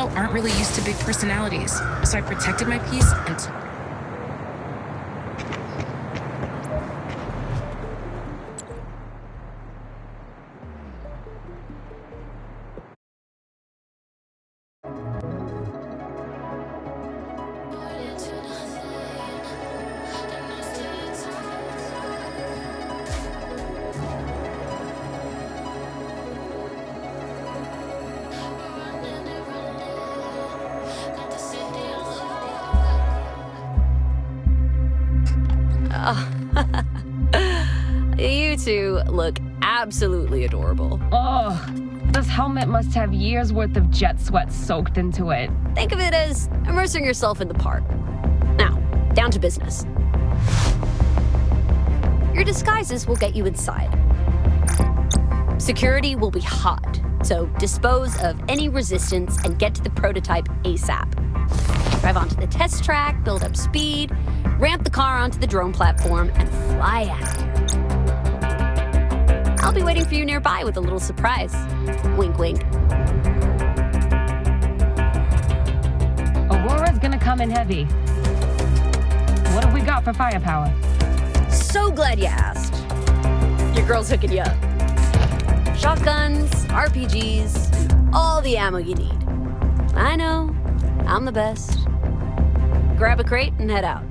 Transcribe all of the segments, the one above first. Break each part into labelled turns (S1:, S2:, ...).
S1: solo aren't really used to big personalities, so I protected my peace and
S2: You two look absolutely adorable.
S3: Oh, this helmet must have years' worth of jet sweat soaked into it.
S2: Think of it as immersing yourself in the part. Now, down to business. Your disguises will get you inside. Security will be hot, so dispose of any resistance and get to the prototype ASAP. Drive onto the test track, build up speed, ramp the car onto the drone platform, and fly out. I'll be waiting for you nearby with a little surprise. Wink, wink.
S3: Aurora's gonna come in heavy. What have we got for firepower?
S2: So glad you asked. Your girl's hooking you up. Shotguns, RPGs, all the ammo you need. I know, I'm the best. Grab a crate and head out.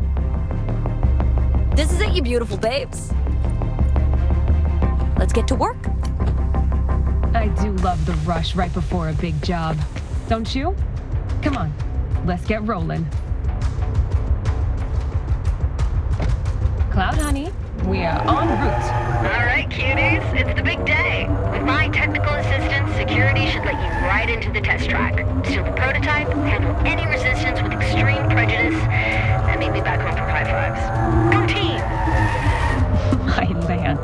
S2: This is it, you beautiful babes. Let's get to work.
S3: I do love the rush right before a big job. Don't you? Come on, let's get rolling. Cloud Honey, we are en route.
S4: All right, cuties, it's the big day. With my technical assistance, security should let you right into the test track. Steal the prototype, handle any resistance with extreme prejudice, and meet me back home for high fives. Go team!
S3: My land,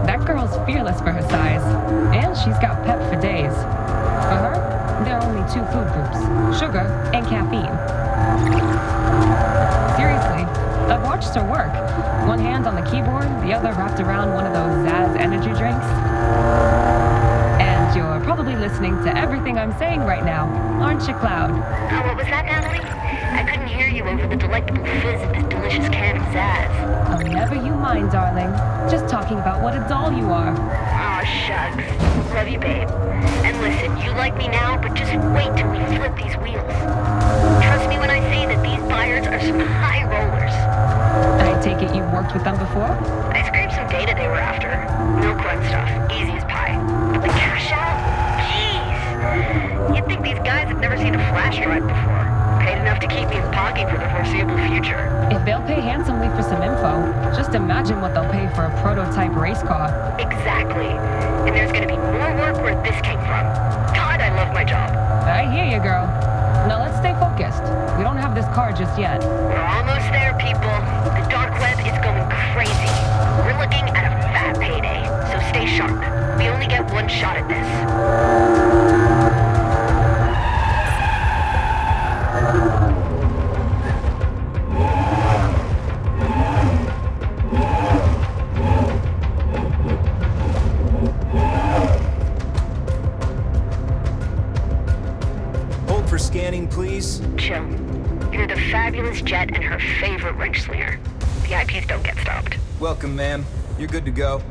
S3: that girl's fearless for her size, and she's got pep for days. For her, there are only two food groups, sugar and caffeine. Seriously, I've watched her work. One hand on the keyboard, the other wrapped around one of those Zaz energy drinks. And you're probably listening to everything I'm saying right now, aren't you, Cloud?
S4: Oh, what was that, Natalie? I couldn't hear you over the delectable fizz of this delicious can of Zaz.
S3: Oh, never you mind, darling. Just talking about what a doll you are.
S4: Aw, shucks. Love you, babe. And listen, you like me now, but just wait till we flip these wheels. Trust me when I say that these buyers are some high rollers.
S3: I take it you've worked with them before?
S4: I scraped some data they were after. Milk run stuff, easy as pie. But the cash out? Jeez. You'd think these guys have never seen a flash drive before. Paid enough to keep me in pocket for the foreseeable future.
S3: If they'll pay handsomely for some info, just imagine what they'll pay for a prototype race car.
S4: Exactly. And there's gonna be more work where this came from. God, I love my job.
S3: I hear you, girl. Now let's stay focused. We don't have this car just yet.
S4: We're almost there, people. The dark web is going crazy. We're looking at a fat payday, so stay sharp. We only get one shot at this.
S5: Hold for scanning, please.
S4: Chill. You're the fabulous Jet and her favorite wrench slinger. The IPs don't get stopped.
S5: Welcome, ma'am. You're good to go.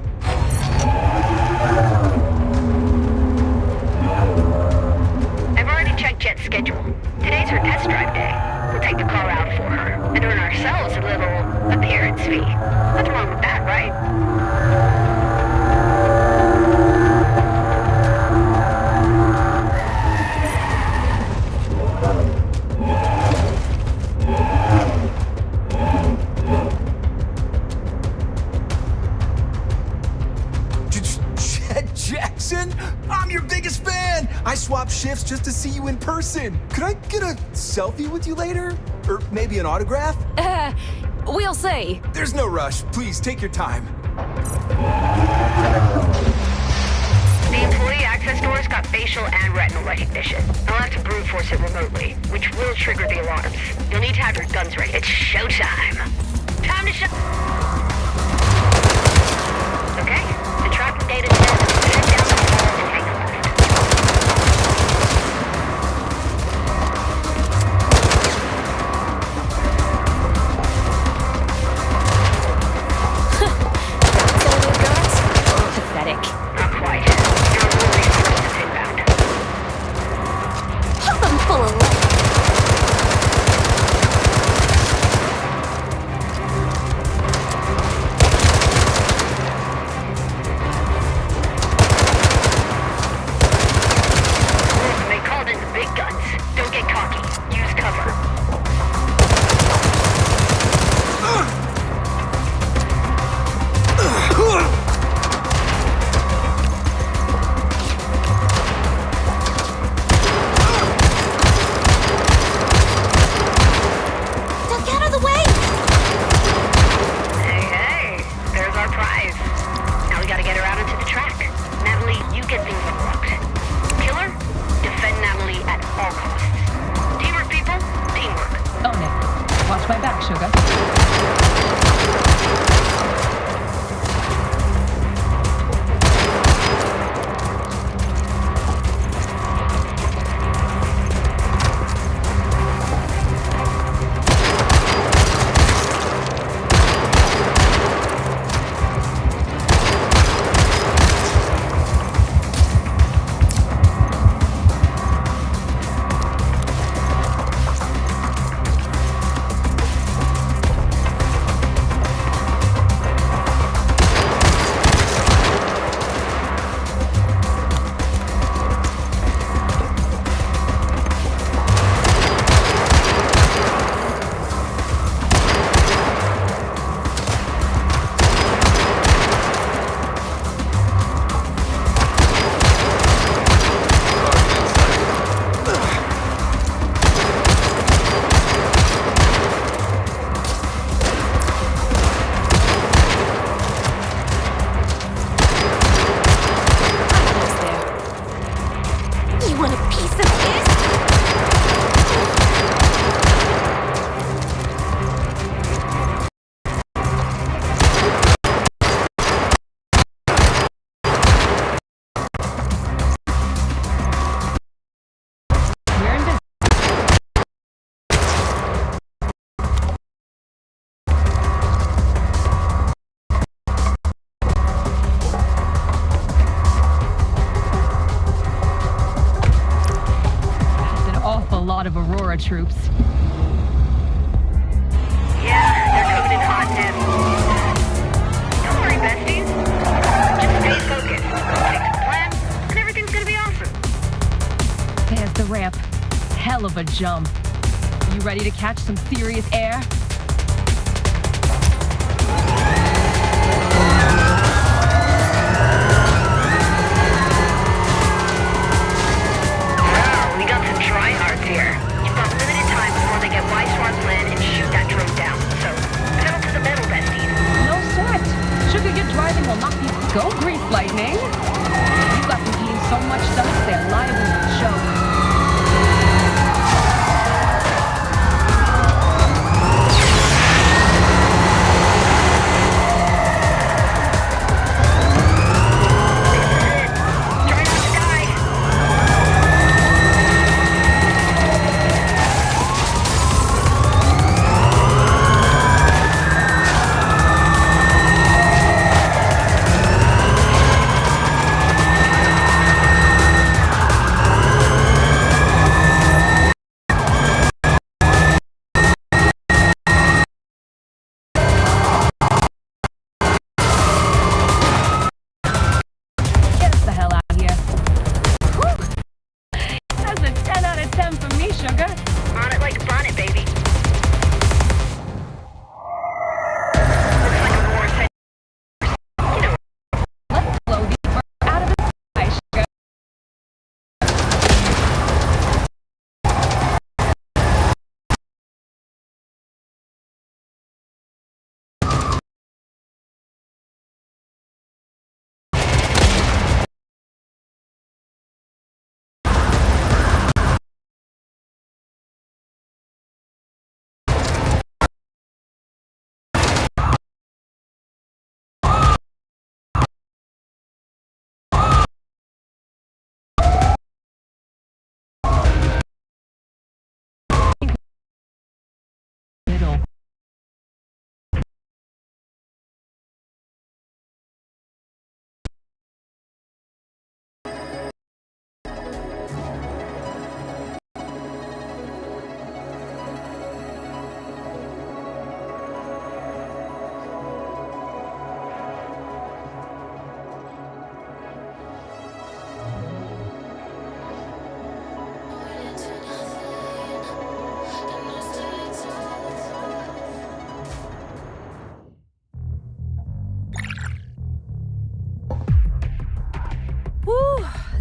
S4: I've already checked Jet's schedule. Today's her test drive day. We'll take the car out for her and earn ourselves a little appearance fee. Nothing wrong with that, right?
S5: Jet Jackson? I'm your biggest fan! I swapped shifts just to see you in person. Could I get a selfie with you later? Or maybe an autograph?
S2: We'll see.
S5: There's no rush. Please, take your time.
S4: The employee access doors got facial and retinal recognition. I'll have to brute force it remotely, which will trigger the alarms. You'll need to have your guns ready. It's showtime. Time to show... Okay, the tracking data says head down the hall and hang left. get things unlocked. Killer, defend Natalie at all costs. Teamwork, people. Teamwork.
S3: Own it. Watch my back, sugar. Of Aurora troops.
S4: Yeah, they're coming in hot and heavy. Don't worry, besties. Just stay focused. Stick to the plan, and everything's gonna be awesome.
S3: There's the ramp. Hell of a jump. You ready to catch some serious air?
S4: Wow, we got some tryhards here. You've got limited time before they get wise to our plan and shoot that drone down. So, pedal to the metal, besties.
S3: No sweat. Sugar, your driving will not be go grease lightning. You've got them eating so much stuff, they're liable to choke.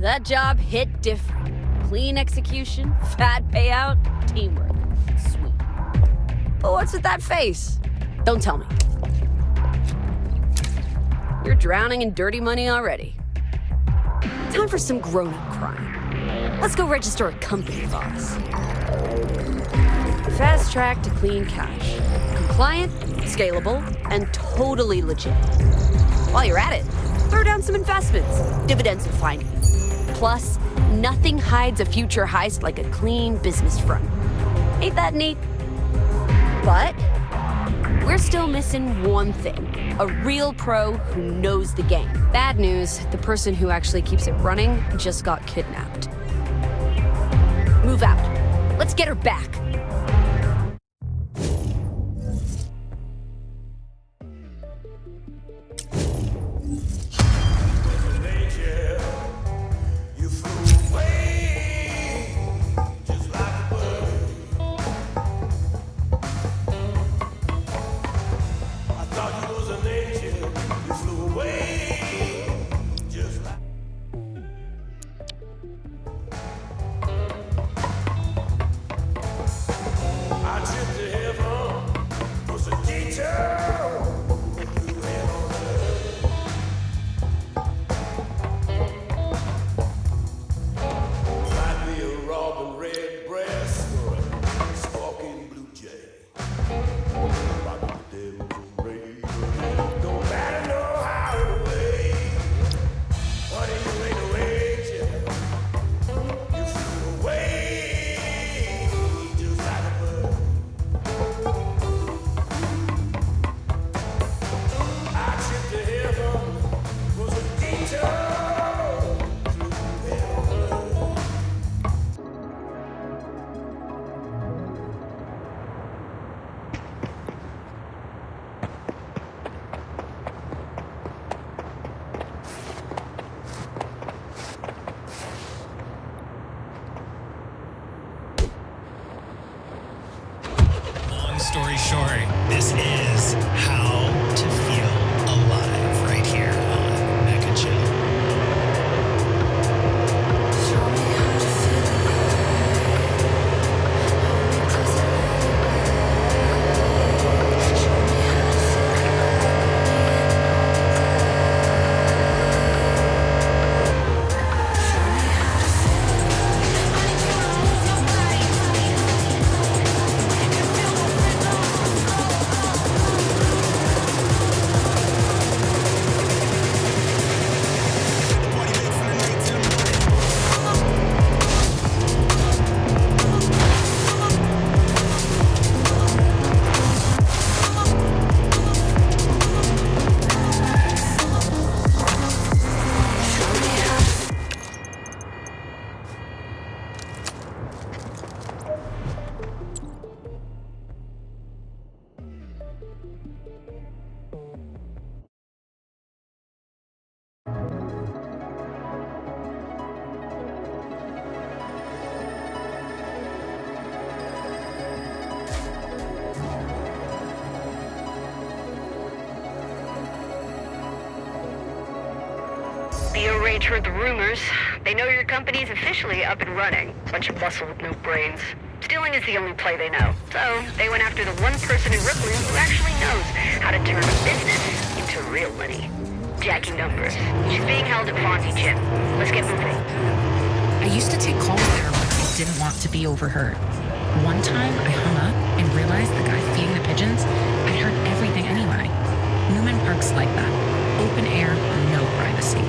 S2: That job hit different. Clean execution, fat payout, teamwork. Sweet. But what's with that face? Don't tell me. You're drowning in dirty money already. Time for some grown-up crime. Let's go register a company, boss. Fast track to clean cash. Compliant, scalable, and totally legit. While you're at it, throw down some investments. Dividends will find you. Plus, nothing hides a future heist like a clean business front. Ain't that neat? But we're still missing one thing. A real pro who knows the game. Bad news, the person who actually keeps it running just got kidnapped. Move out. Let's get her back.
S6: Story short, this is how to feel alive right here on Mega Chill.
S4: The O-Rage heard the rumors. They know your company's officially up and running. Bunch of muscle with no brains. Stealing is the only play they know. So, they went after the one person in Brooklyn who actually knows how to turn a business into real money. Jackie Numbers. She's being held at Fonzie Gym. Let's get moving.
S1: I used to take calls there when I didn't want to be overheard. One time, I hung up and realized the guy feeding the pigeons had heard everything anyway. Newman Park's like that. Open air, no privacy.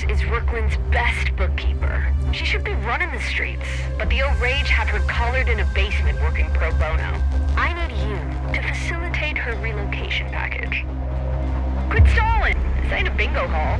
S4: Is Brooklyn's best bookkeeper. She should be running the streets, but the O-Rage have her collared in a basement working pro bono. I need you to facilitate her relocation package. Quit stalling! This ain't a bingo hall.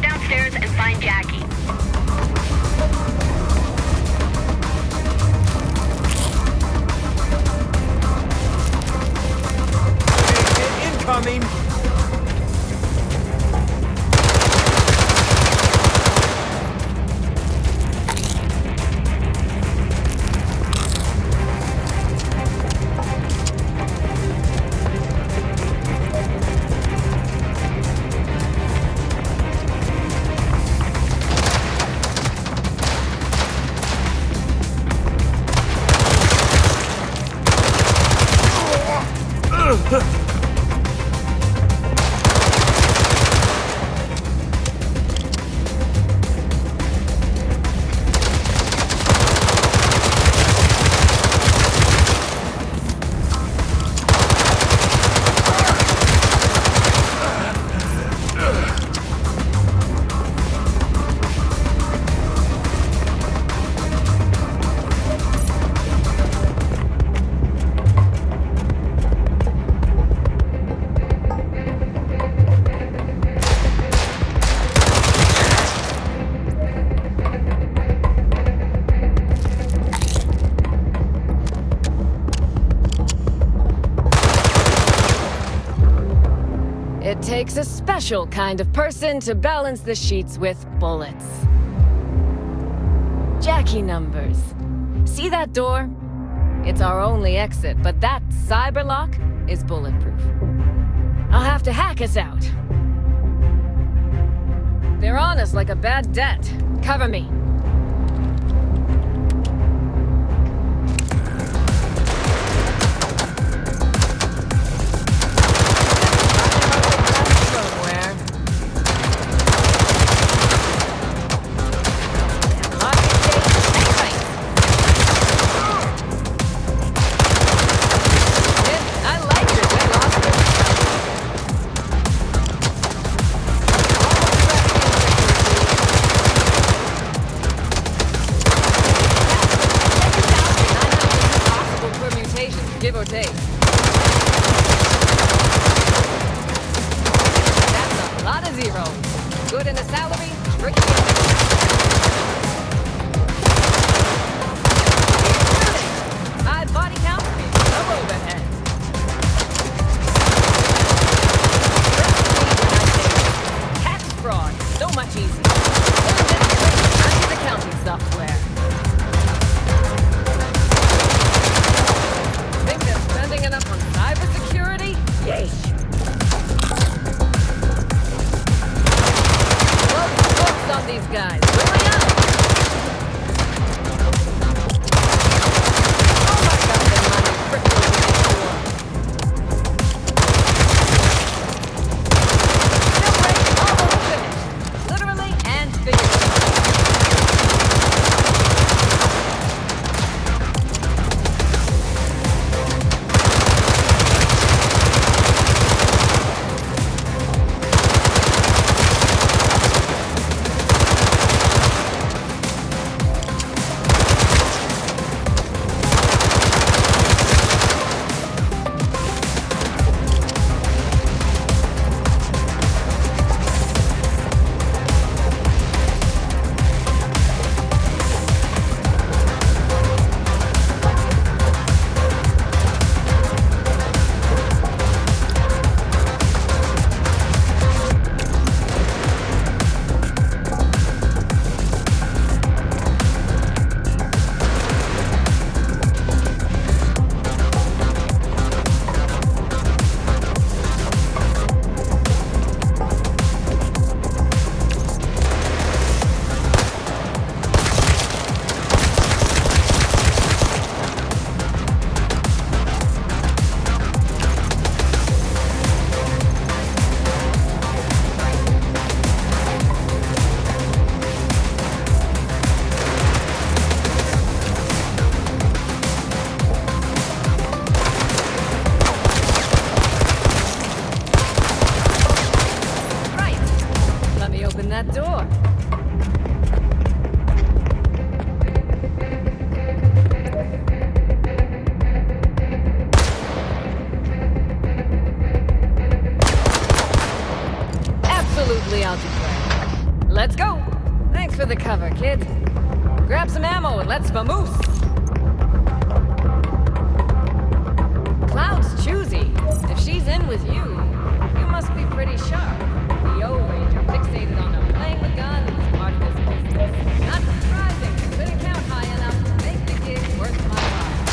S4: get downstairs and find Jackie.
S5: Incoming!
S2: It takes a special kind of person to balance the sheets with bullets. Jackie numbers. See that door? It's our only exit, but that cyber lock is bulletproof. I'll have to hack us out. They're on us like a bad debt. Cover me. Give or take. That's a lot of zeros. Good in the salary, tricky in the... High body count, no overhead. Tax fraud, so much easier. Under the accounting software. Spending enough on cybersecurity? Yeesh. Close the books on these guys. Hurry up! Oh my God, they're money crypto before. Still ready, almost finished. Literally and figuratively. That door. Absolutely, I'll declare.
S7: Let's go. Thanks for the cover, kid. Grab some ammo and let's vamoose. Cloud's choosy. If she's in with you, you must be pretty sharp. The O-Wage are fixated on her playing the gun as part of this business. Not surprising. Couldn't count high enough to make the gig worth my while.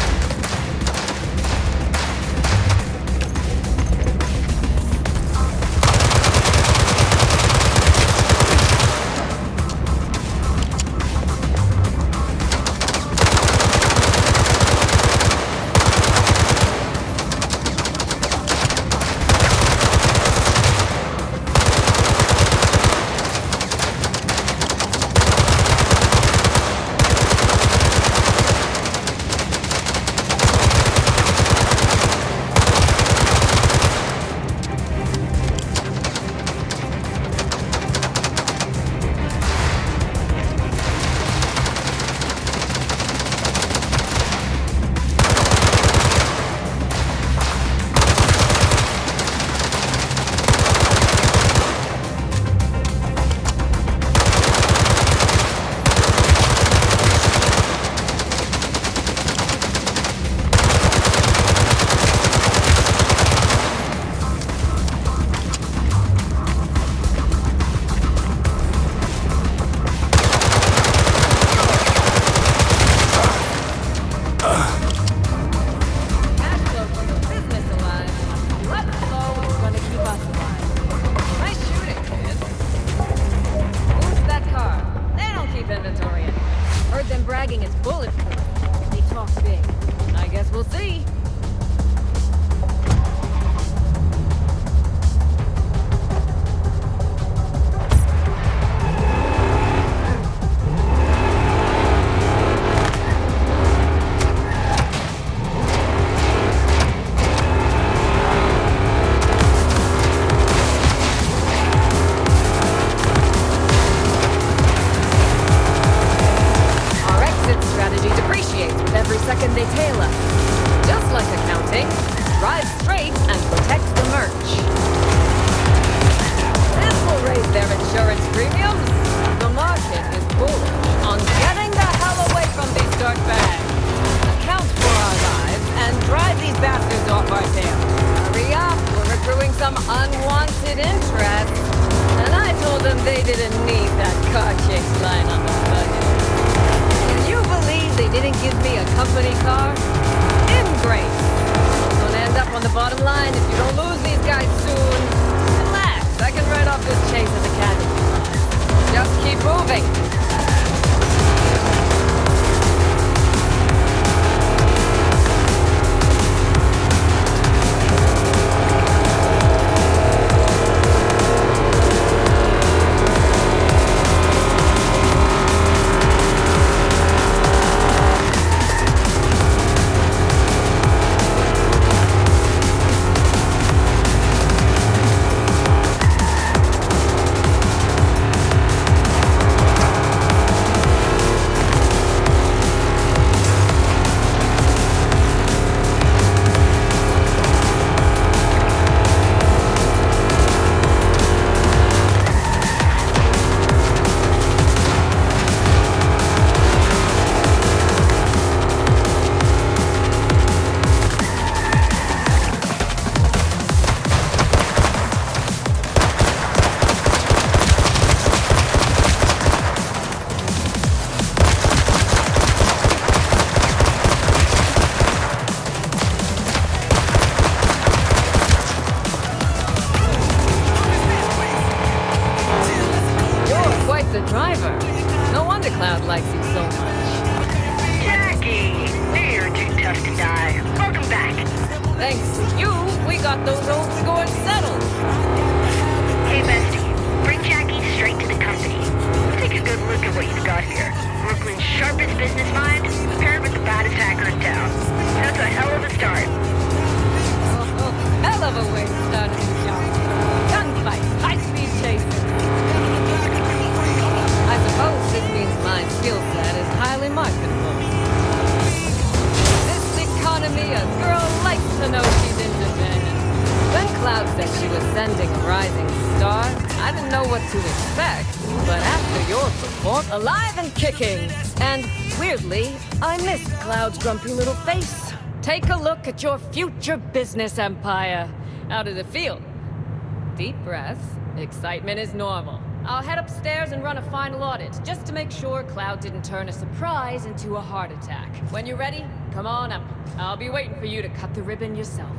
S7: sending to expect, but after your performance, alive and kicking. And weirdly, I missed Cloud's grumpy little face. Take a look at your future business empire. How did it feel? Deep breaths. Excitement is normal. I'll head upstairs and run a final audit, just to make sure Cloud didn't turn a surprise into a heart attack. When you're ready, come on up. I'll be waiting for you to cut the ribbon yourself.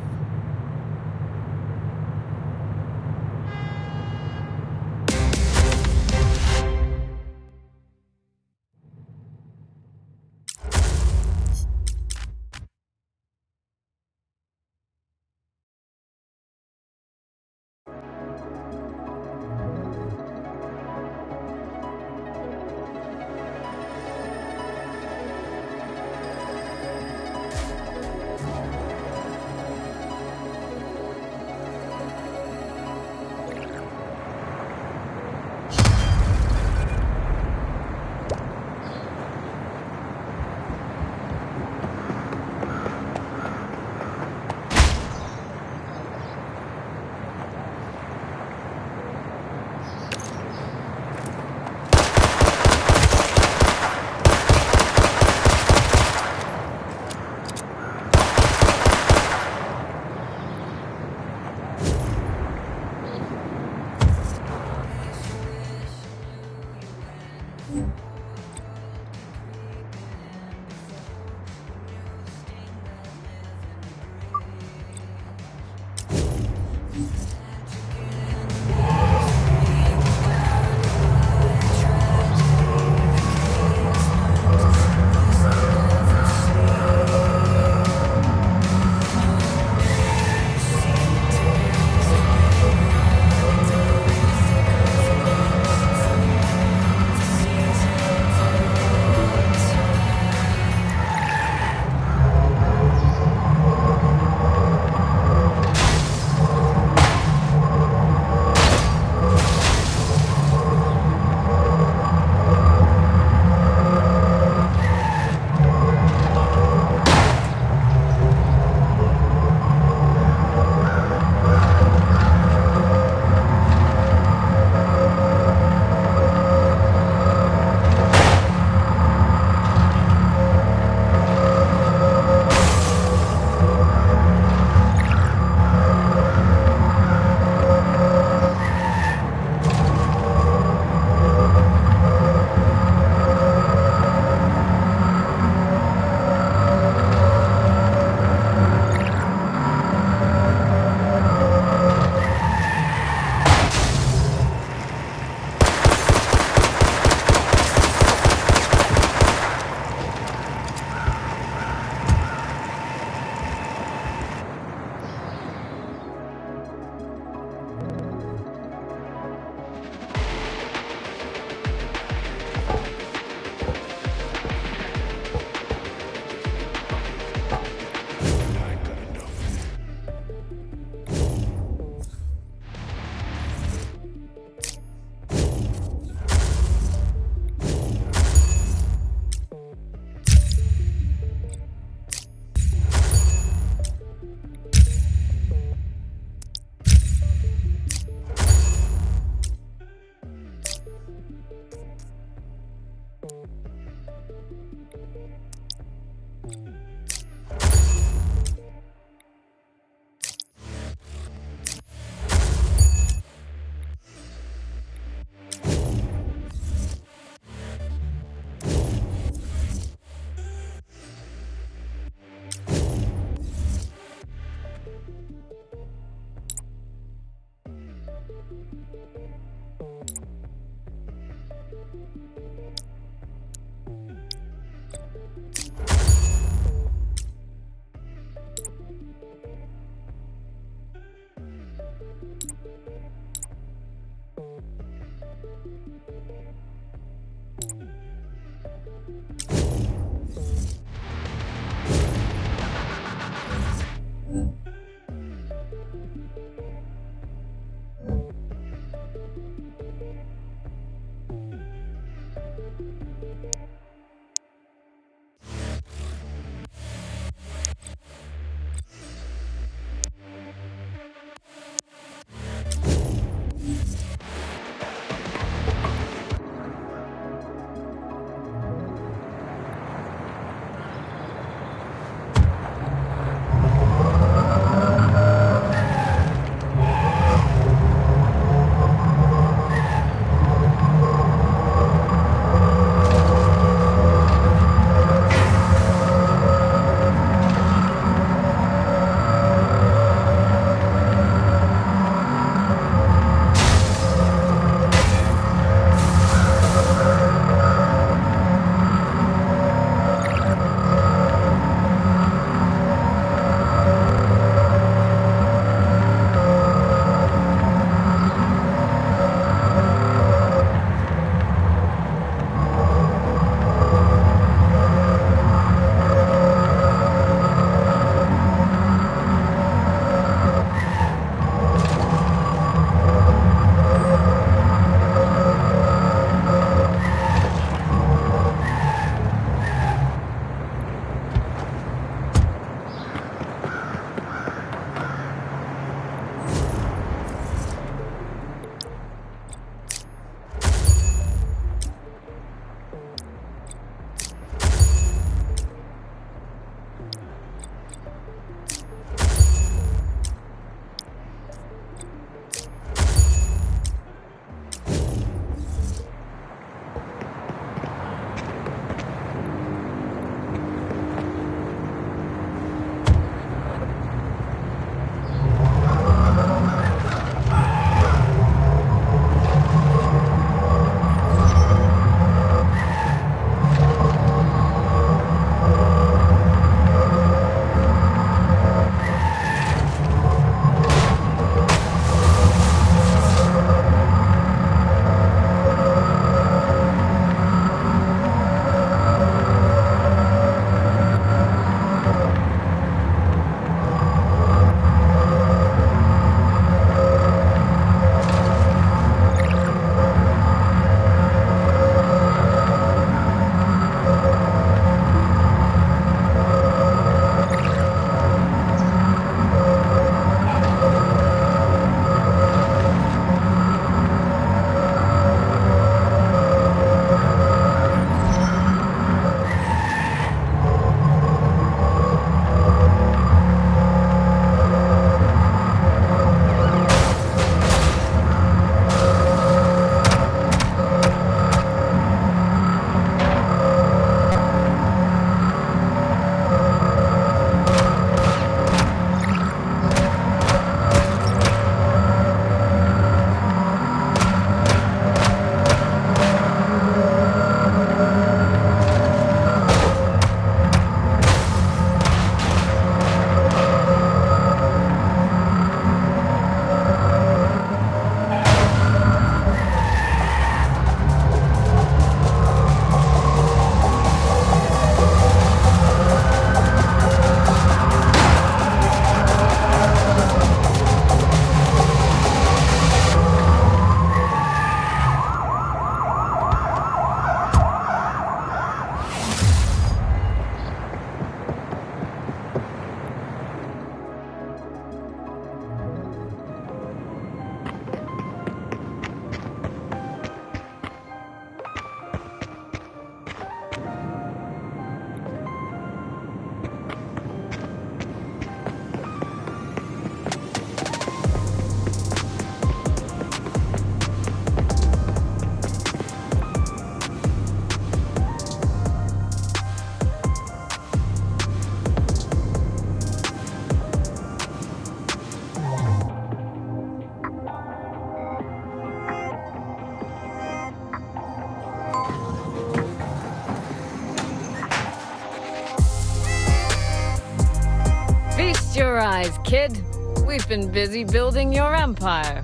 S7: Surprise, kid. We've been busy building your empire.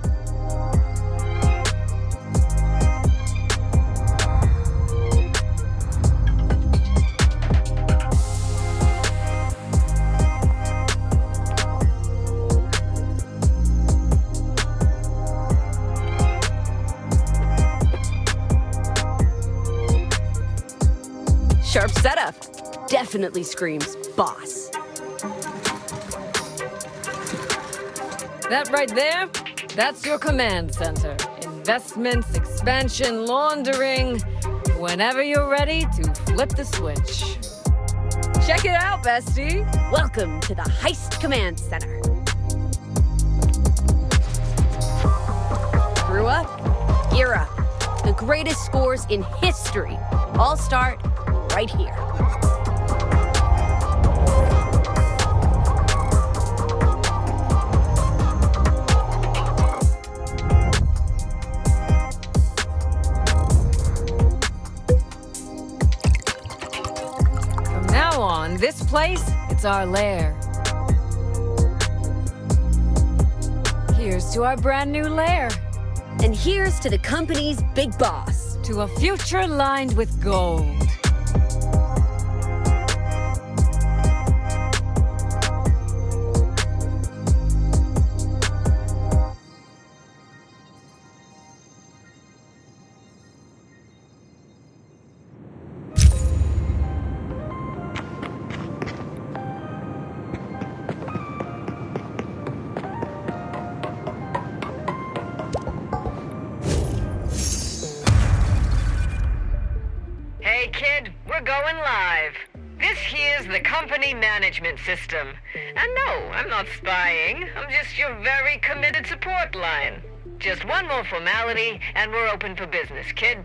S2: Sharp setup. Definitely screams boss.
S7: That right there, that's your command center. Investments, expansion, laundering. Whenever you're ready to flip the switch. Check it out, bestie.
S2: Welcome to the Heist Command Center. Grew up, gear up. The greatest scores in history all start right here.
S7: From now on, this place, it's our lair. Here's to our brand new lair.
S2: And here's to the company's big boss.
S7: To a future lined with gold.
S8: Hey kid, we're going live. This here's the company management system. And no, I'm not spying. I'm just your very committed support line. Just one more formality, and we're open for business, kid.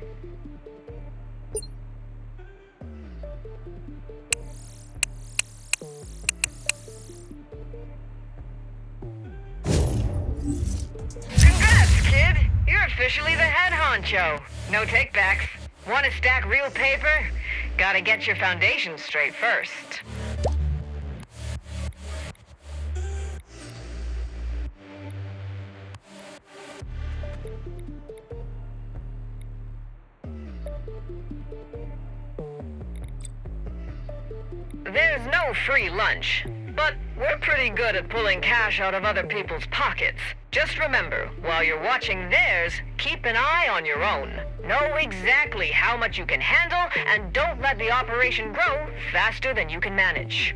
S8: Congrats, kid! You're officially the head honcho. No takebacks. Want to stack real paper? Gotta get your foundation straight first. There's no free lunch, but we're pretty good at pulling cash out of other people's pockets. Just remember, while you're watching theirs, keep an eye on your own. Know exactly how much you can handle, and don't let the operation grow faster than you can manage.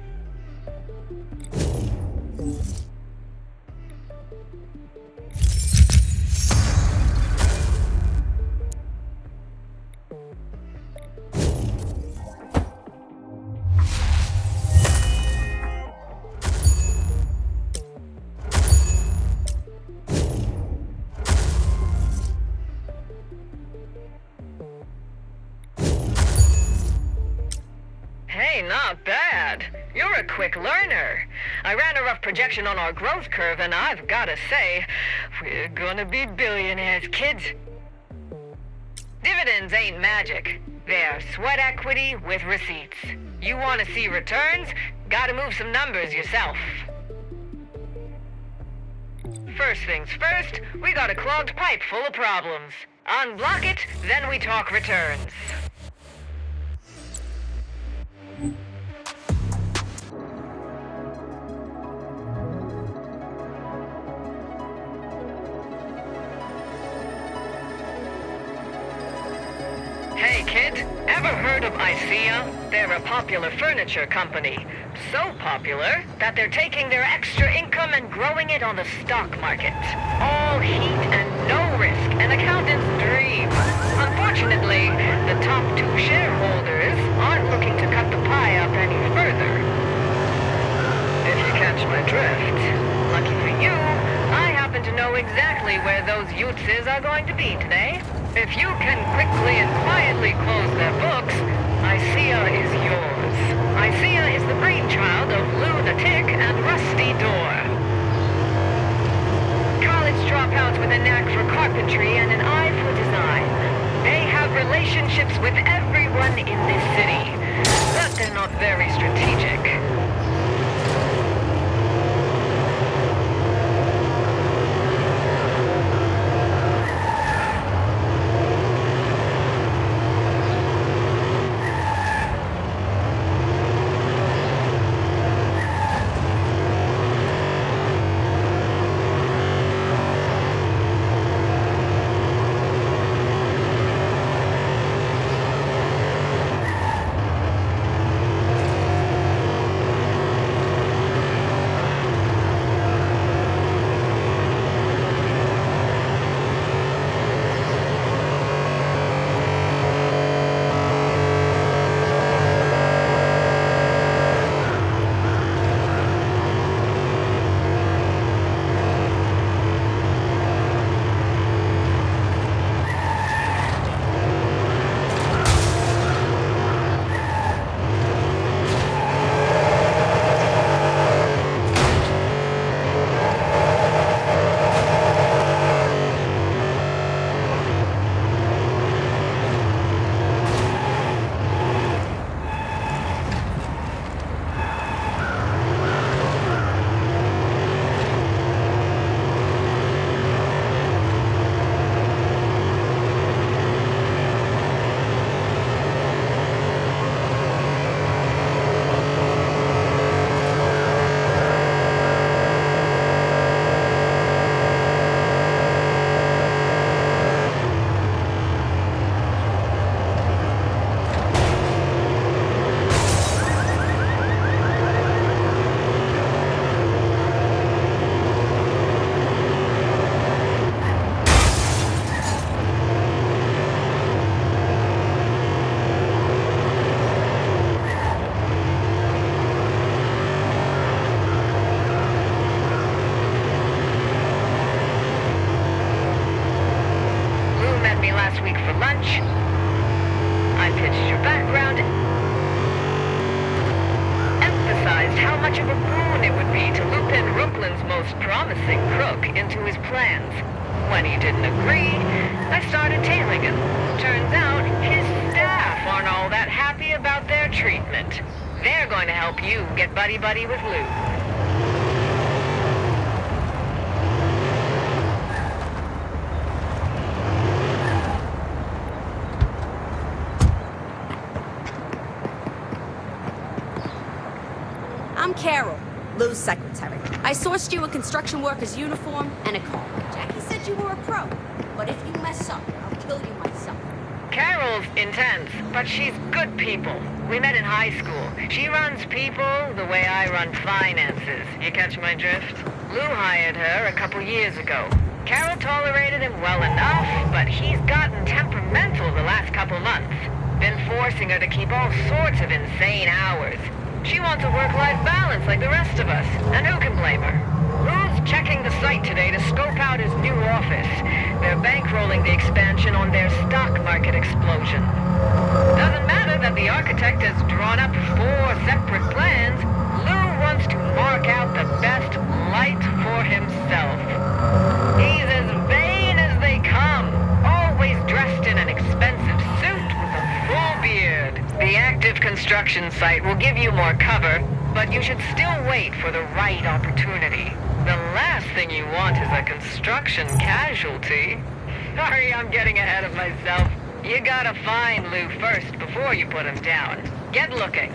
S8: Hey, not bad. You're a quick learner. I ran a rough projection on our growth curve, and I've gotta say, we're gonna be billionaires, kids. Dividends ain't magic. They're sweat equity with receipts. You want to see returns? Gotta move some numbers yourself. First things first, we got a clogged pipe full of problems. Unblock it, then we talk returns. Hey kid, ever heard of ICEA? They're a popular furniture company. So popular that they're taking their extra income and growing it on the stock market. All heat and no risk, an accountant's dream. Unfortunately, the top two shareholders aren't looking to cut the pie up any further. If you catch my drift. Lucky for you, I happen to know exactly where those Yutzes are going to be today. If you can quickly and quietly close their books, ICEA is yours. ICEA is the brainchild of Lunatic and Rusty Door. College dropouts with a knack for carpentry and an eye for design. They have relationships with everyone in this city, but they're not very strategic. pitched your background, emphasized how much of a boon it would be to loop in Brooklyn's most promising crook into his plans. When he didn't agree, I started tailing him. Turns out his staff aren't all that happy about their treatment. They're going to help you get buddy-buddy with Lou.
S2: I'm Carol, Lou's secretary. I sourced you a construction worker's uniform and a car. Jackie said you were a pro, but if you mess up, I'll kill you myself.
S8: Carol's intense, but she's good people. We met in high school. She runs people the way I run finances. You catch my drift? Lou hired her a couple years ago. Carol tolerated him well enough, but he's gotten temperamental the last couple months. Been forcing her to keep all sorts of insane hours. She wants a work-life balance like the rest of us, and who can blame her? Lou's checking the site today to scope out his new office. They're bankrolling the expansion on their stock market explosion. Doesn't matter that the architect has drawn up 4 separate plans. Lou wants to mark out the best light for himself. He's as vain as they come, always dressed in an expensive suit with a full beard. The active construction site will give you more cover, but you should still wait for the right opportunity. The last thing you want is a construction casualty. Sorry, I'm getting ahead of myself. You gotta find Lou first before you put him down. Get looking.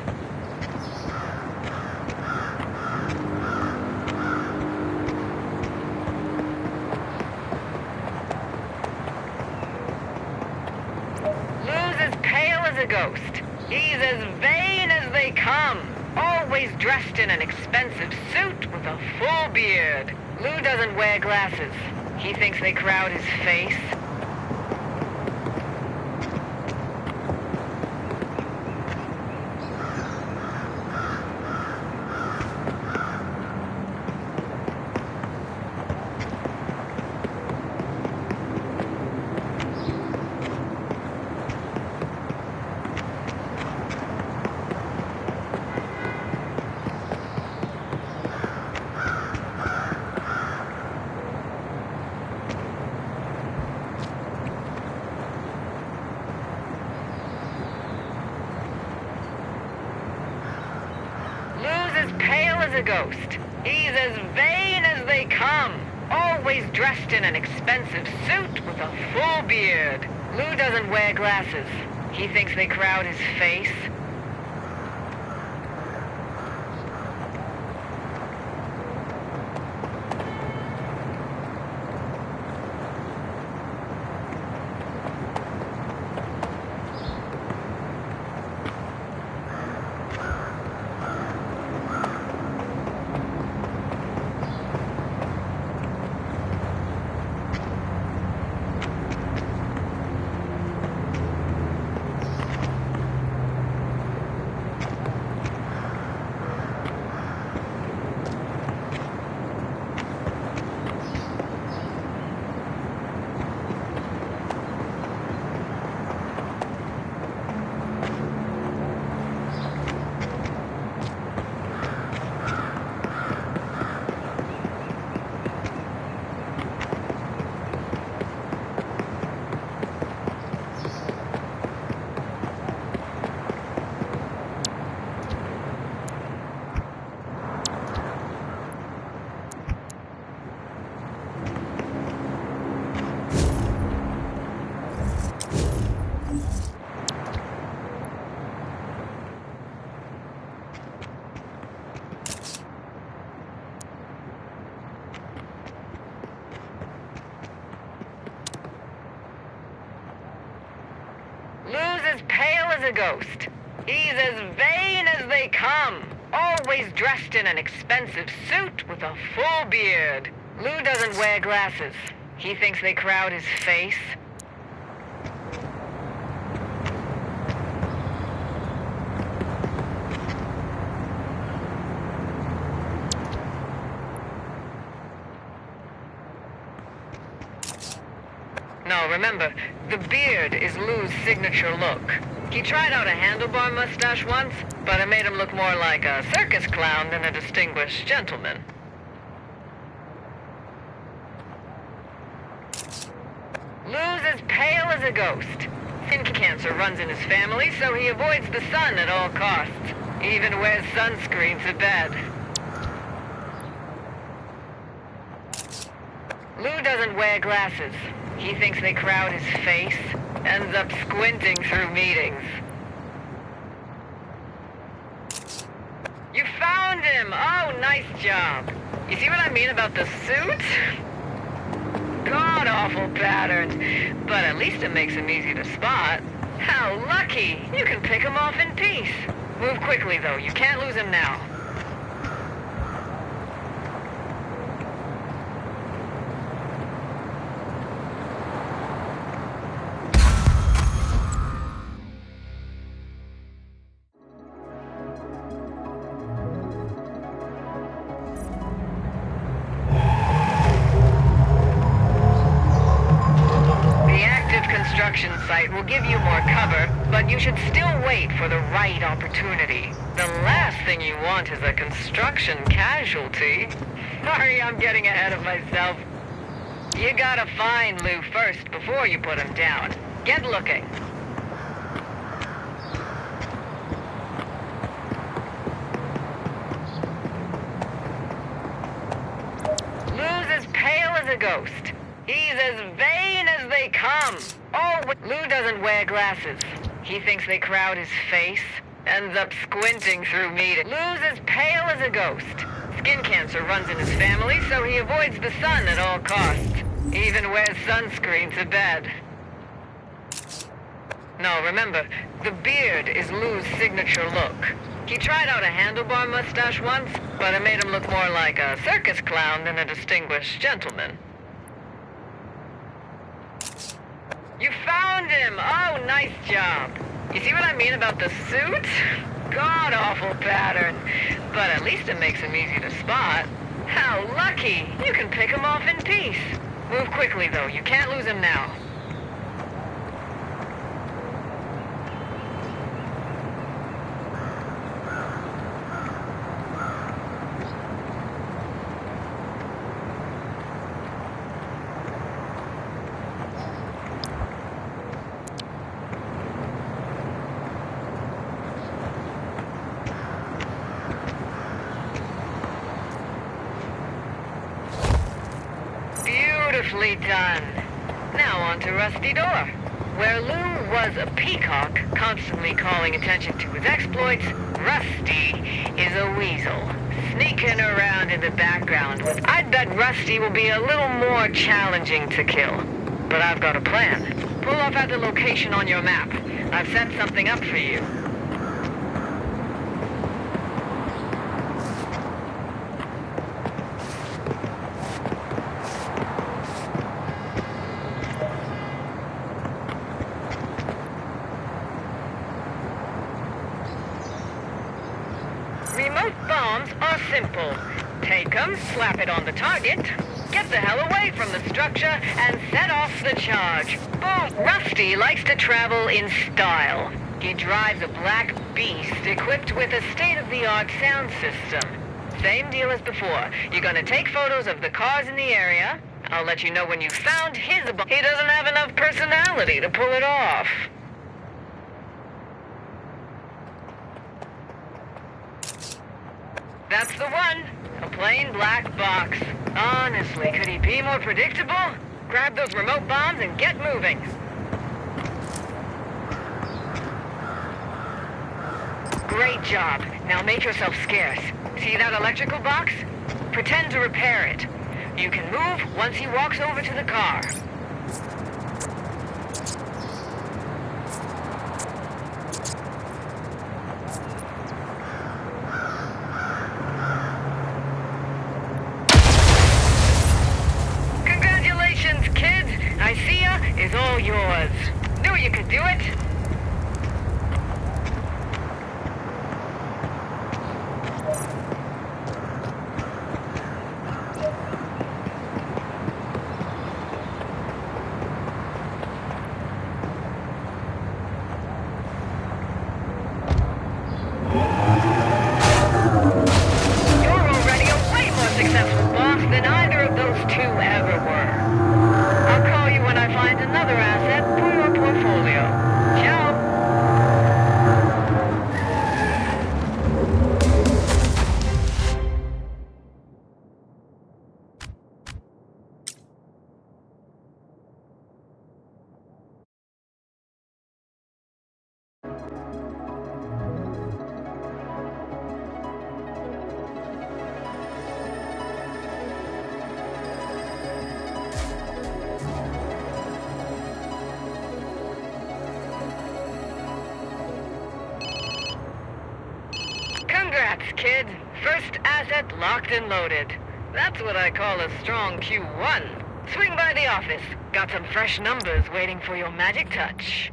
S8: Lou's as pale as a ghost. He's as vain as they come, always dressed in an expensive suit with a full beard. Lou doesn't wear glasses. He thinks they crowd his face. A ghost. He's as vain as they come, always dressed in an expensive suit with a full beard. Lou doesn't wear glasses. He thinks they crowd his face. As pale as a ghost. He's as vain as they come, always dressed in an expensive suit with a full beard. Lou doesn't wear glasses. He thinks they crowd his face. No, remember, The beard is Lou's signature look. He tried out a handlebar mustache once, but it made him look more like a circus clown than a distinguished gentleman. Lou's as pale as a ghost. Skin cancer runs in his family, so he avoids the sun at all costs. Even wears sunscreen to bed. Lou doesn't wear glasses. He thinks they crowd his face, ends up squinting through meetings. You found him! Oh, nice job. You see what I mean about the suit? God-awful patterns, but at least it makes him easy to spot. How lucky! You can pick him off in peace. Move quickly, though. You can't lose him now. Construction site will give you more cover, but you should still wait for the right opportunity. The last thing you want is a construction casualty. Sorry, I'm getting ahead of myself. You gotta find Lou first before you put him down. Get looking. Lou's as pale as a ghost. He's as vain as they come. Oh, Lou doesn't wear glasses. He thinks they crowd his face, ends up squinting through meetings. Lou's as pale as a ghost. Skin cancer runs in his family, so he avoids the sun at all costs. Even wears sunscreen to bed. No, remember, the beard is Lou's signature look. He tried out a handlebar mustache once, but it made him look more like a circus clown than a distinguished gentleman. You found him! Oh, nice job. You see what I mean about the suit? God-awful pattern, but at least it makes him easy to spot. How lucky! You can pick him off in peace. Move quickly, though. You can't lose him now. Beautifully done. Now on to Rusty Door. Where Lou was a peacock, constantly calling attention to his exploits, Rusty is a weasel, sneaking around in the background. I'd bet Rusty will be a little more challenging to kill. But I've got a plan. Pull off at the location on your map. I've set something up for you. Remote bombs are simple. Take them, slap it on the target, get the hell away from the structure, and set off the charge. Boom! Rusty likes to travel in style. He drives a black beast equipped with a state-of-the-art sound system. Same deal as before. You're gonna take photos of the cars in the area. I'll let you know when you found his bomb. He doesn't have enough personality to pull it off. That's the one. A plain black box. Honestly, could he be more predictable? Grab those remote bombs and get moving. Great job. Now make yourself scarce. See that electrical box? Pretend to repair it. You can move once he walks over to the car. Isia is all yours. Knew you could do it. Congrats, kid. First asset locked and loaded. That's what I call a strong Q1. Swing by the office. Got some fresh numbers waiting for your magic touch.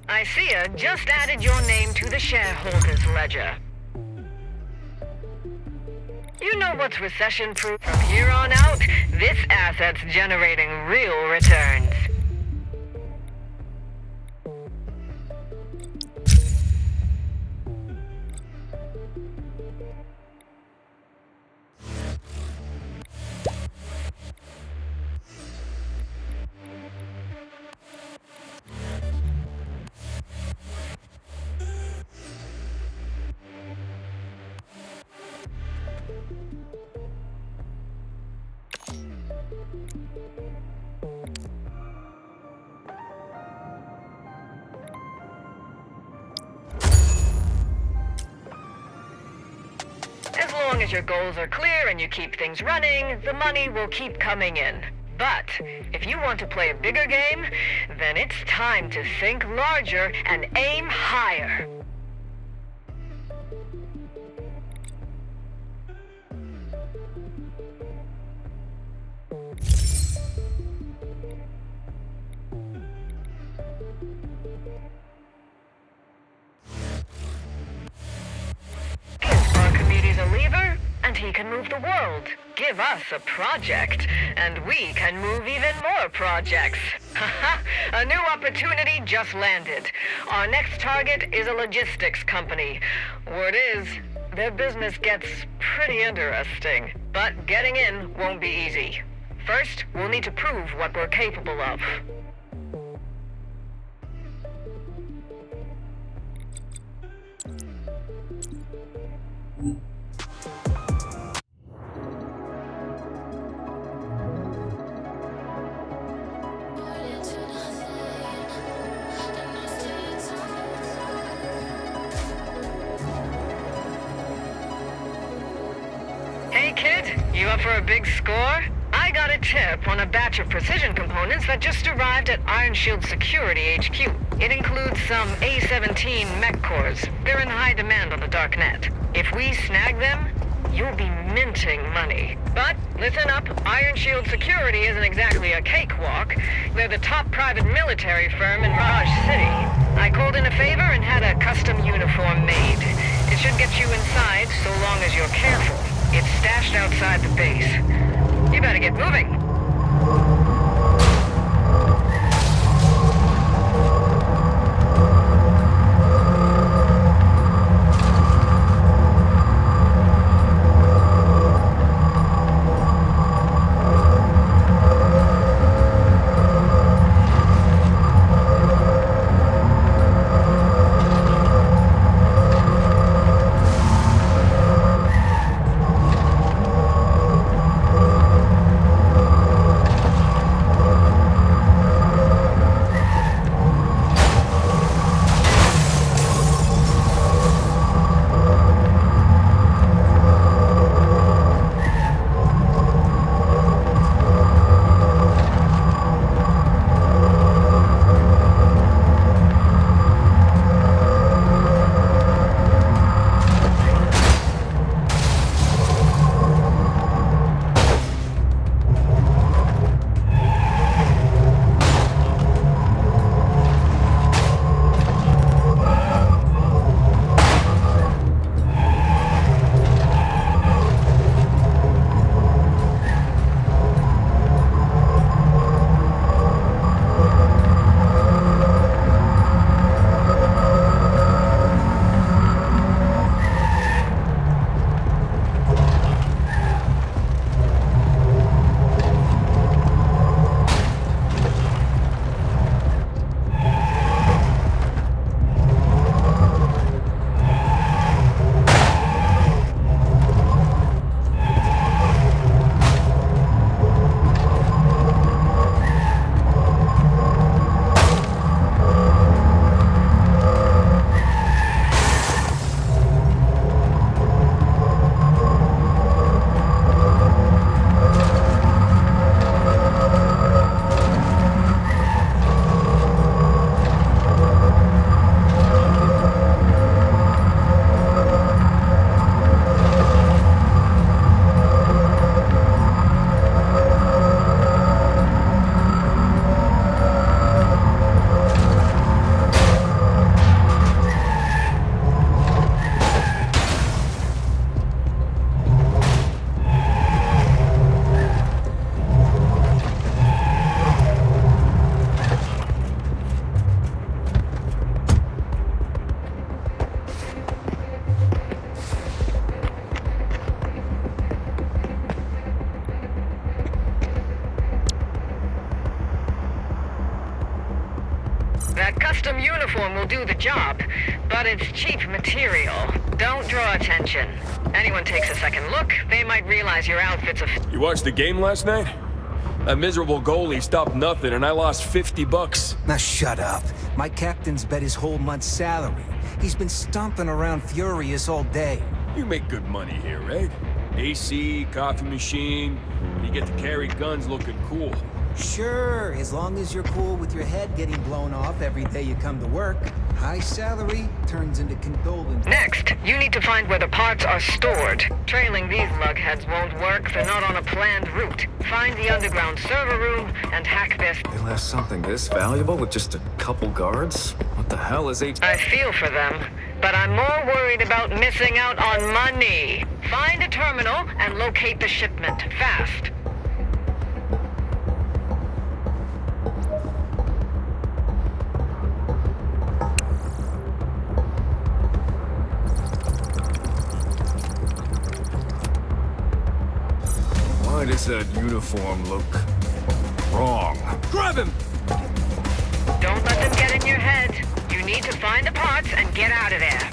S8: ICEA just added your name to the shareholders ledger. You know what's recession-proof? From here on out, this asset's generating real returns. As long as your goals are clear and you keep things running, the money will keep coming in. But if you want to play a bigger game, then it's time to think larger and aim higher. And he can move the world. Give us a project, and we can move even more projects. A new opportunity just landed. Our next target is a logistics company. Word is, their business gets pretty interesting. But getting in won't be easy. First, we'll need to prove what we're capable of. Hey kid, you up for a big score? I got a tip on a batch of precision components that just arrived at Iron Shield Security HQ. It includes some A-17 mech cores. They're in high demand on the dark net. If we snag them, you'll be minting money. But listen up, Iron Shield Security isn't exactly a cakewalk. They're the top private military firm in Mirage City. I called in a favor and had a custom uniform made. It should get you inside so long as you're careful. It's stashed outside the base. You better get moving. That custom uniform will do the job, but it's cheap material. Don't draw attention. Anyone takes a second look, they might realize your outfit's a...
S9: You watched the game last night? That miserable goalie stopped nothing and I lost $50.
S5: Now shut up. My captain's bet his whole month's salary. He's been stomping around furious all day.
S9: You make good money here, right? AC, coffee machine, you get to carry guns looking cool.
S5: Sure, as long as you're cool with your head getting blown off every day you come to work. High salary turns into condolence.
S8: Next, you need to find where the parts are stored. Trailing these lugheads won't work, they're not on a planned route. Find the underground server room and hack this.
S10: They left something this valuable with just a couple guards? What the hell is
S8: I feel for them, but I'm more worried about missing out on money. Find a terminal and locate the shipment, fast.
S10: Why does that uniform look wrong?
S9: Grab him!
S8: Don't let them get in your head. You need to find the parts and get out of there.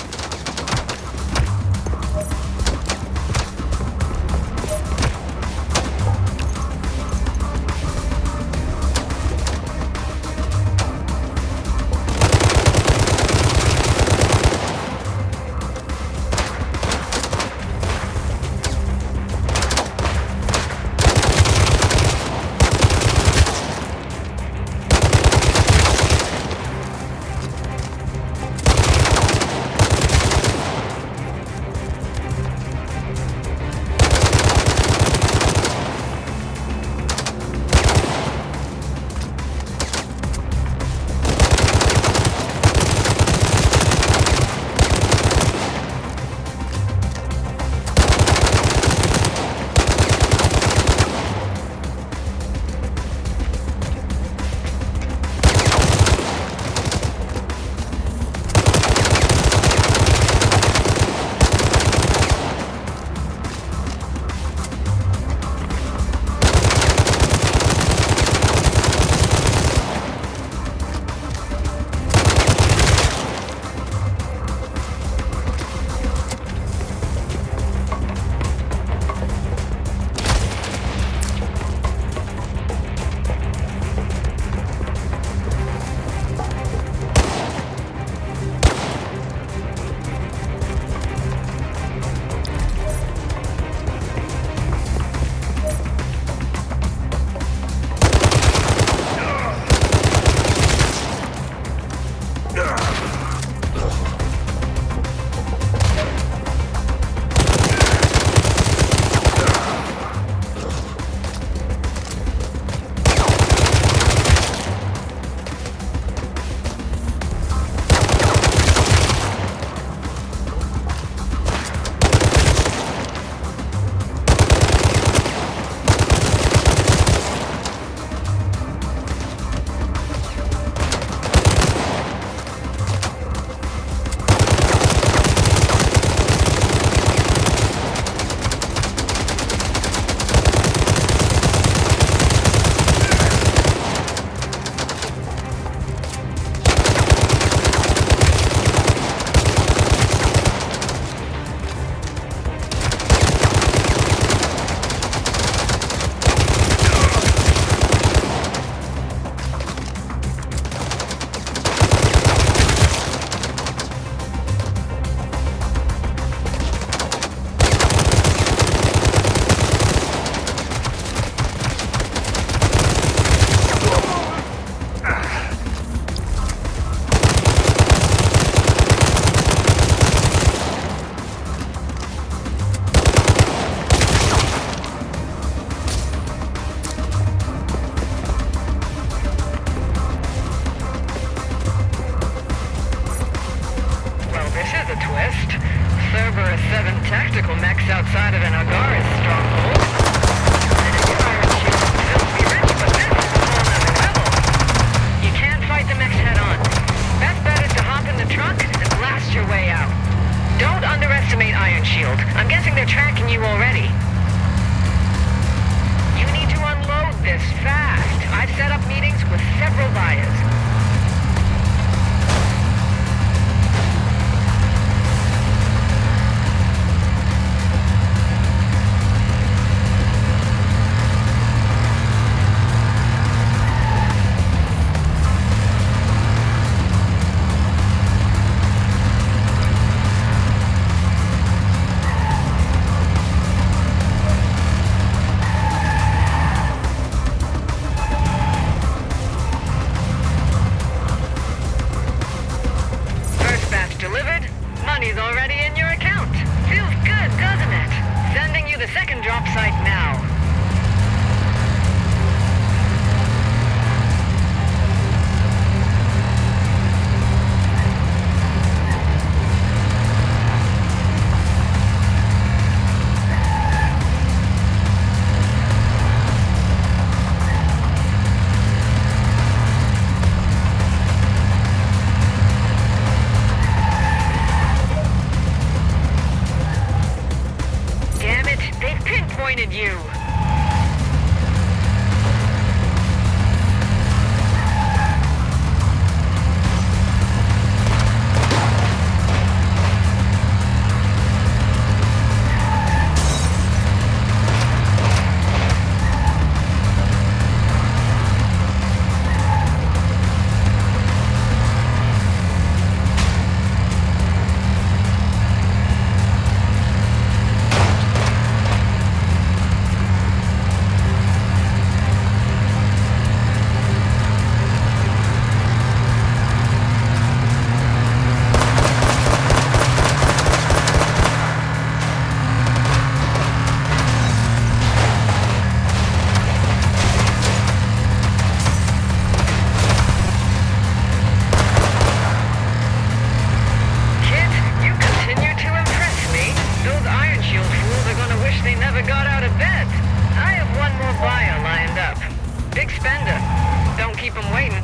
S8: keep 'em waiting.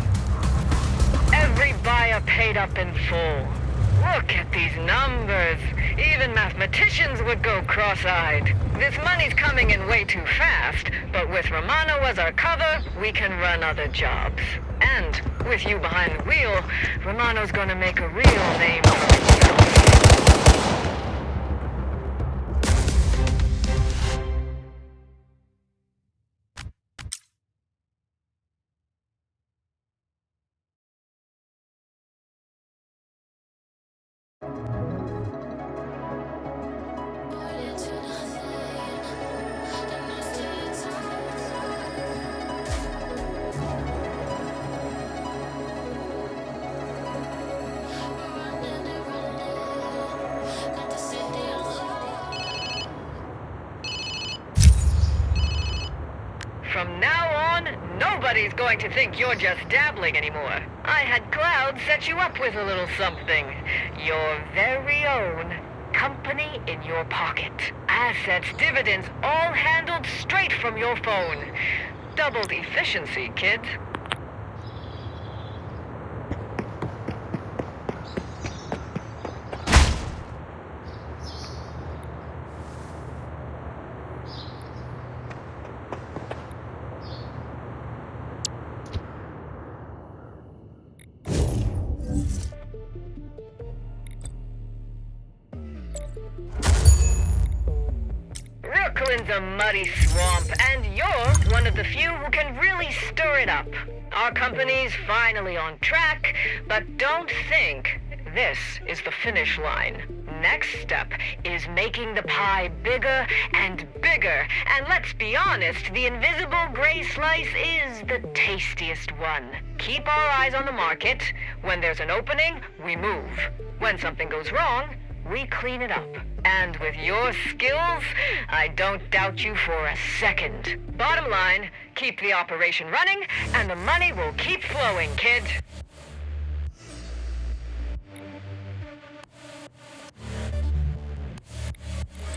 S8: Every buyer paid up in full. Look at these numbers. Even mathematicians would go cross-eyed. This money's coming in way too fast, but with Romano as our cover, we can run other jobs. And with you behind the wheel, Romano's gonna make a real name for himself. From now on, nobody's going to think you're just dabbling anymore. I had Cloud set you up with a little something. Your very own company in your pocket. Assets, dividends, all handled straight from your phone. Doubled efficiency, kid. Brooklyn's a muddy swamp, and you're one of the few who can really stir it up. Our company's finally on track, but don't think this is the finish line. Next step is making the pie bigger and bigger. And let's be honest, the invisible gray slice is the tastiest one. Keep our eyes on the market. When there's an opening, we move. When something goes wrong, we clean it up. And with your skills, I don't doubt you for a second. Bottom line, keep the operation running, and the money will keep flowing, kid.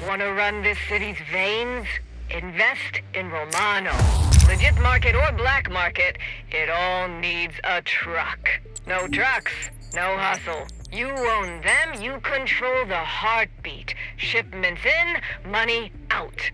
S8: Want to run this city's veins? Invest in Romano. Legit market or black market, it all needs a truck. No trucks, no hustle. You own them, you control the heartbeat. Shipments in, money out.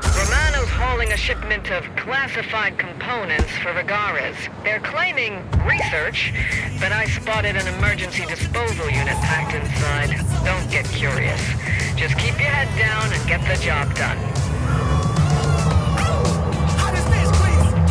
S8: Romano's hauling a shipment of classified components for Regares. They're claiming research, but I spotted an emergency disposal unit packed inside. Don't get curious. Just keep your head down and get the job done.
S5: How does this, please?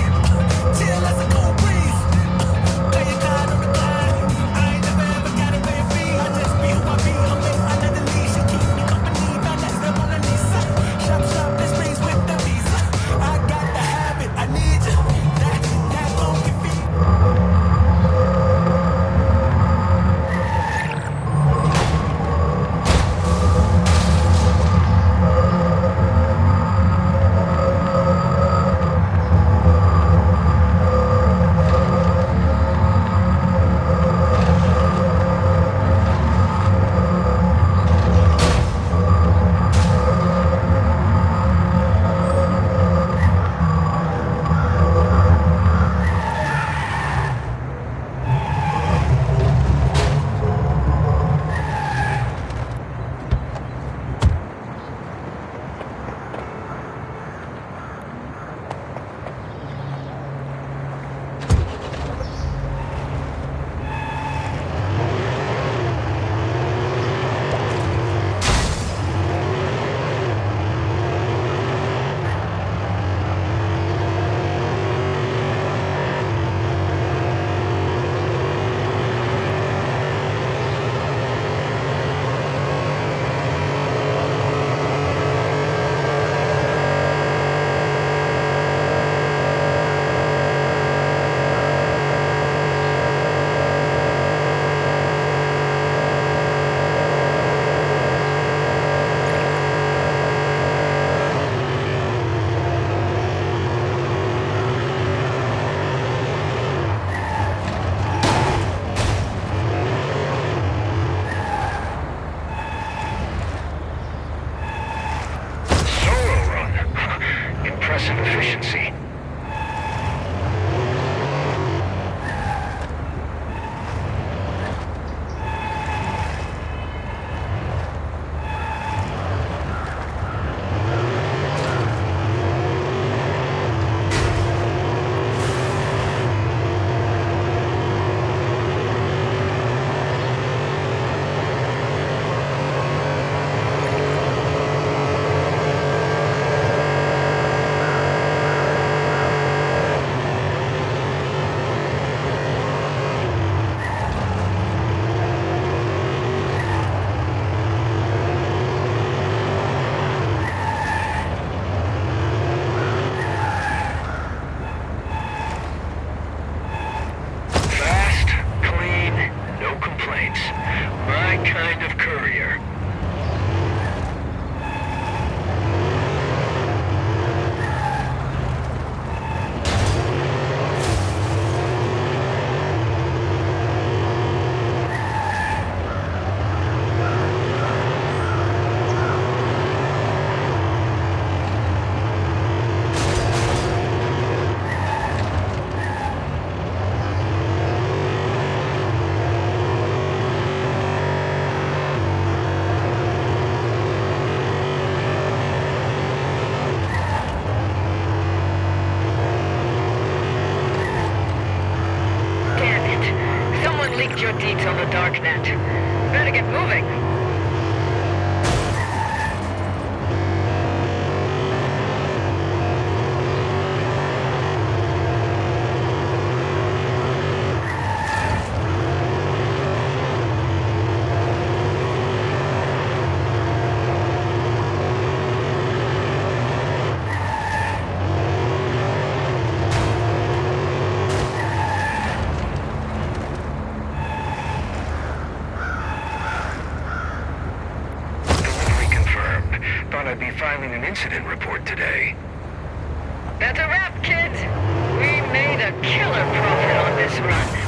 S8: leaked your deets on the darknet. Better get moving.
S11: Thought I'd be filing an incident report today.
S8: That's a wrap, kids. We made a killer profit on this run.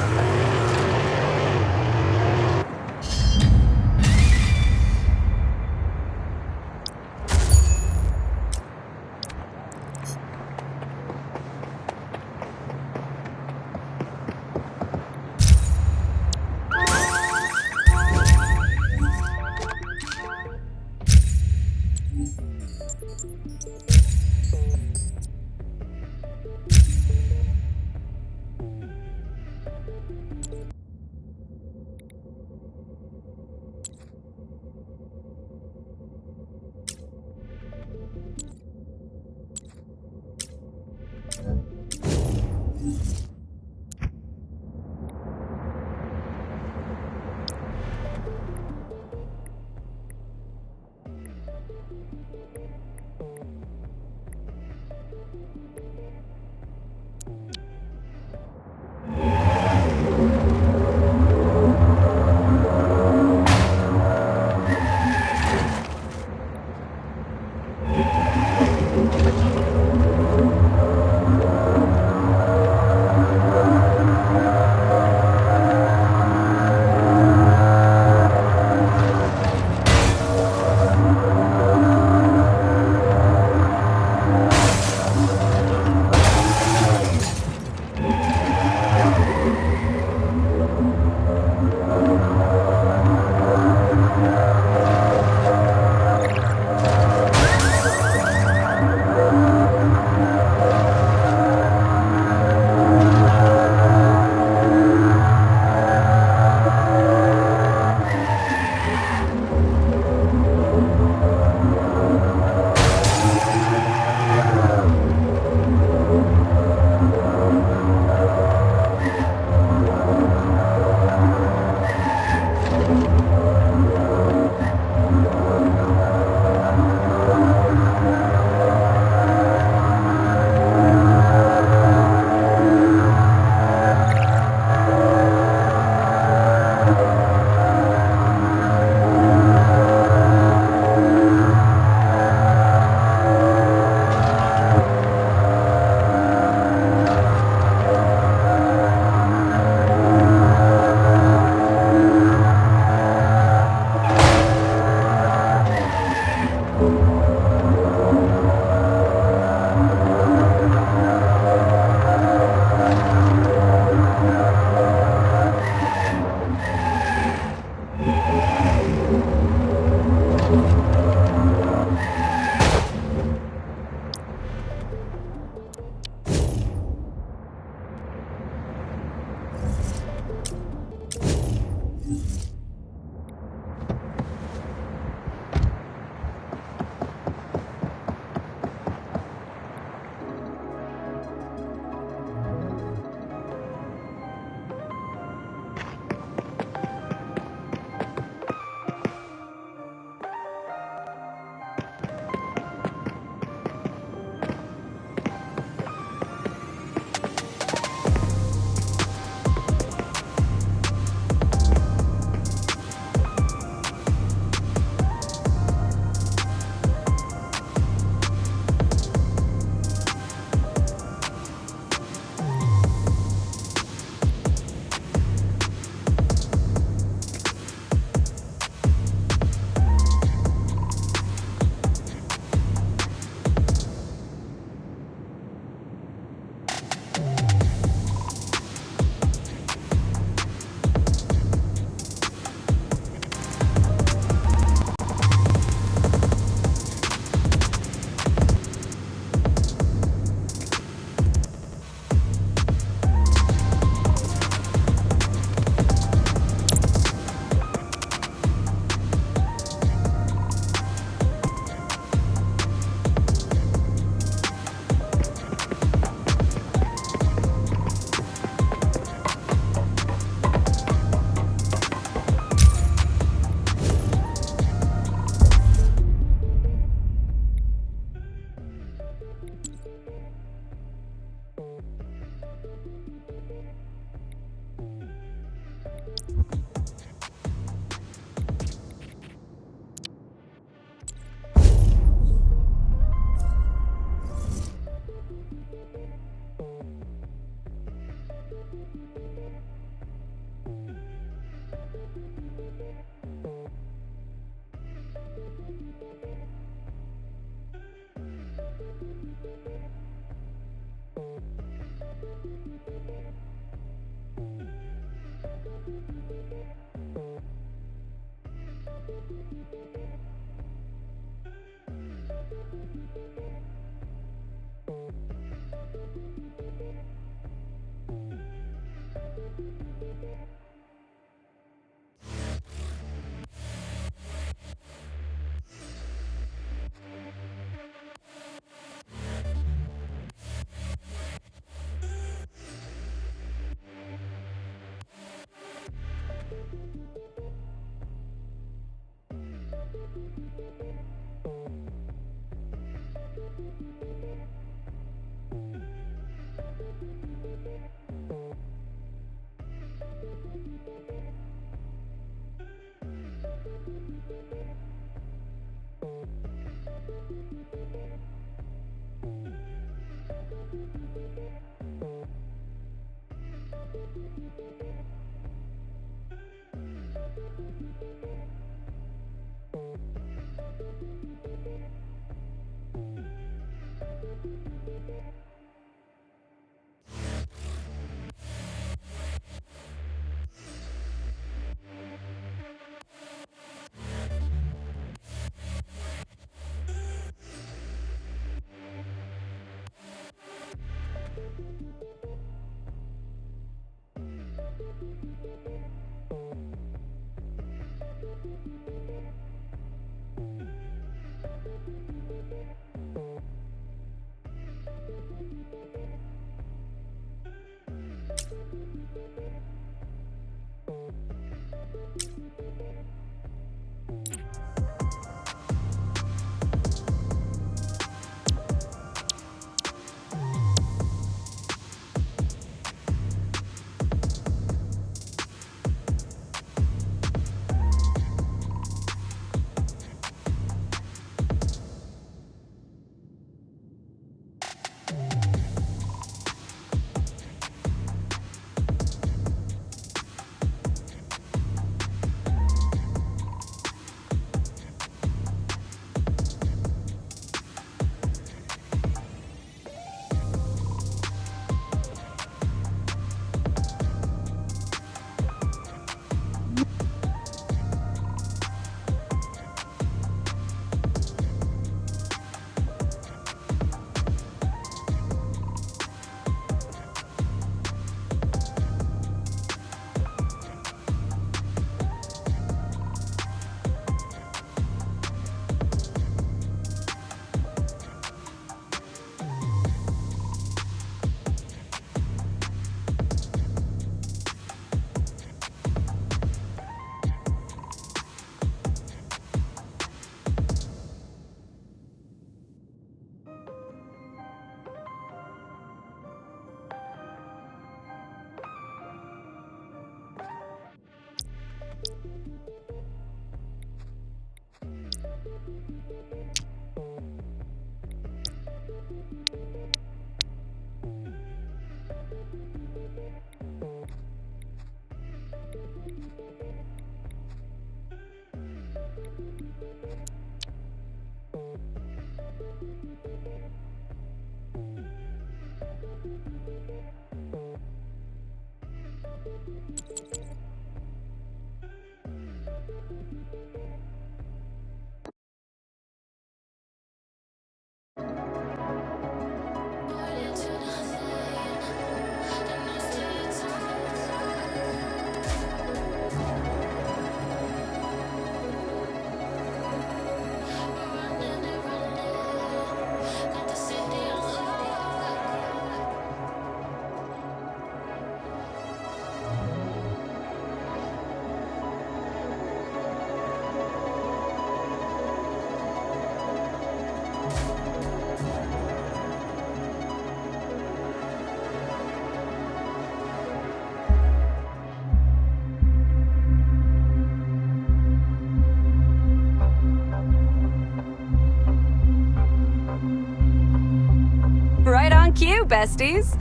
S2: Right on cue, besties.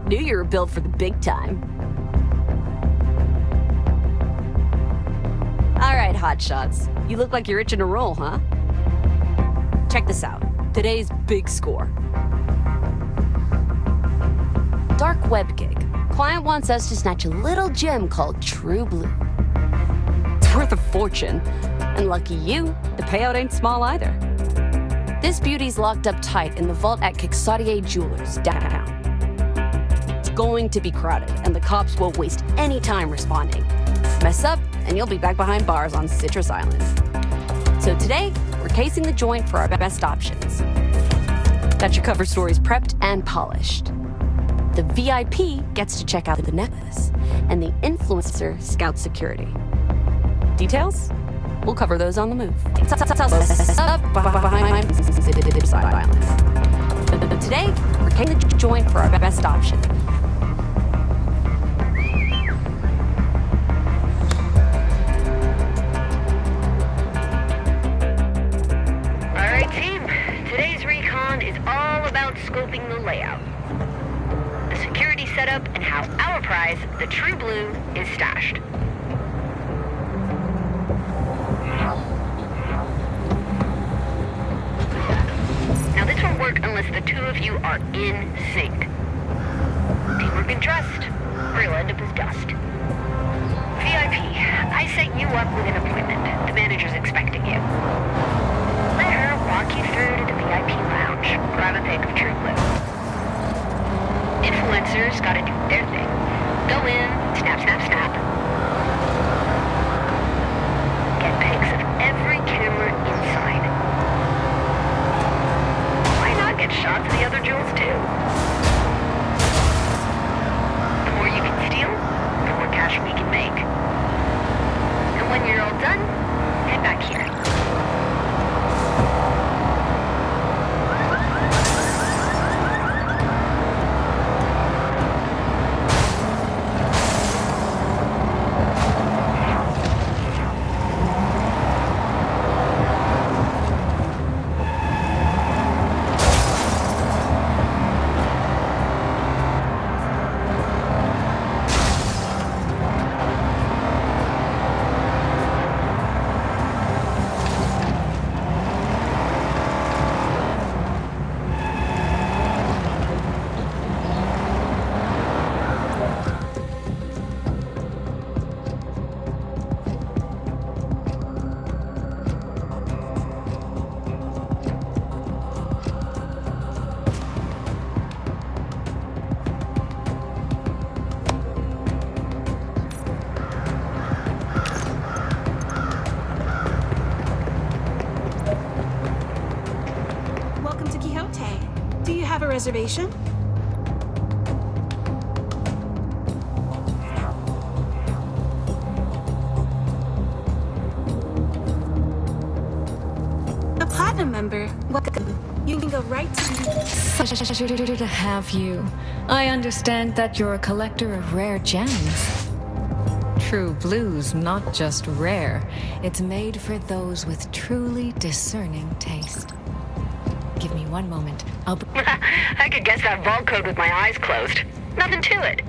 S2: Knew you were built for the big time. All right, hotshots. You look like you're itching to roll, huh? Check this out. Today's big score. Dark web gig. Client wants us to snatch a little gem called True Blue. It's worth a fortune. And lucky you, the payout ain't small either. This beauty's locked up tight in the vault at Quixotier Jewelers downtown. It's going to be crowded, and the cops won't waste any time responding. Mess up, and you'll be back behind bars on Citrus Island. So today, we're casing the joint for our best options. Got your cover stories prepped and polished. The VIP gets to check out the necklace, and the influencer scouts security. Details? We'll cover those on the move. Up behind Citrus Island. But today, we're casing the joint for our best option.
S4: Scoping the layout, the security setup, and how our prize, the True Blue, is stashed. Now this won't work unless the two of you are in sync. Teamwork and trust, or you'll end up as dust. VIP, I set you up with an appointment. The manager's expecting you. Let her walk you through to the VIP lounge. Grab a pic of True Blue. Influencers gotta do their thing. Go in, snap, snap, snap. Get pics of every camera inside. Why not get shots of the other jewels too? The more you can steal, the more cash we can make. And when you're all done, head back here.
S12: Reservation? A platinum member. Welcome. You can go right to...
S7: Such a pleasure to have you. I understand that you're a collector of rare gems. True Blue's not just rare. It's made for those with truly discerning taste. Give me one moment.
S4: I could guess that vault code with my eyes closed. Nothing to it.